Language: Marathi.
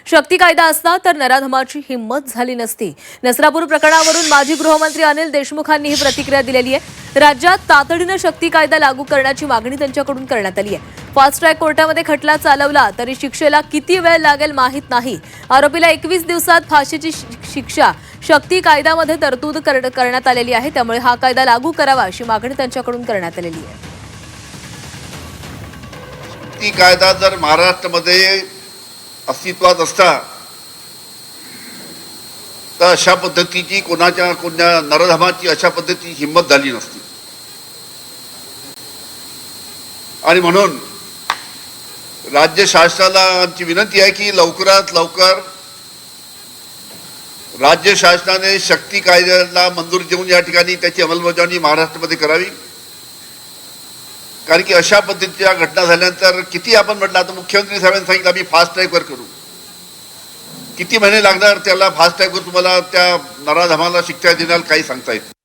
शक्ती कायदा असता तर नराधमाची हिंमत झाली नसती। नसरापूर प्रकरणावरून माजी गृहमंत्री अनिल देशमुखांनी ही प्रतिक्रिया दिलेली आहे। राज्यात तातडीने शक्ती कायदा लागू करण्याची मागणी त्यांच्याकडून करण्यात आली आहे। फास्ट ट्रॅक कोर्टामध्ये खटला चालवला तरी शिक्षेला किती वेळ लागेल माहित नाही। आरोपीला 21 दिवसात फाशीची शिक्षा शक्ती कायद्यामध्ये तरतूद करण्यात आलेली आहे। त्यामुळे हा कायदा लागू करावा अशी मागणी त्यांच्याकडून करण्यात आलेली आहे। शक्ती कायदा जर महाराष्ट्रामध्ये अस्तित्वात असता तर अशा पद्धतीची कोणा नरधमाची अशा पद्धतीची हिंमत झाली नसती। आणि म्हणून राज्य शासनाला आमची विनंती आहे की लवकरात लवकर राज्य शासनाने शक्ती कायद्याला मंजुरी देऊन या ठिकाणी त्याची अंमलबजावणी महाराष्ट्रामध्ये करावी। कारण की अशा पद्धतीच्या घटना झाल्यानंतर किती आपण म्हटलं, आता मुख्यमंत्री साहेबांनी सांगितलं आम्ही फास्ट ट्रॅकवर करू, किती महिने लागणार त्याला फास्ट ट्रॅकवर तुम्हाला त्या नराधमाला शिक्षा देण्याला काही सांगता येत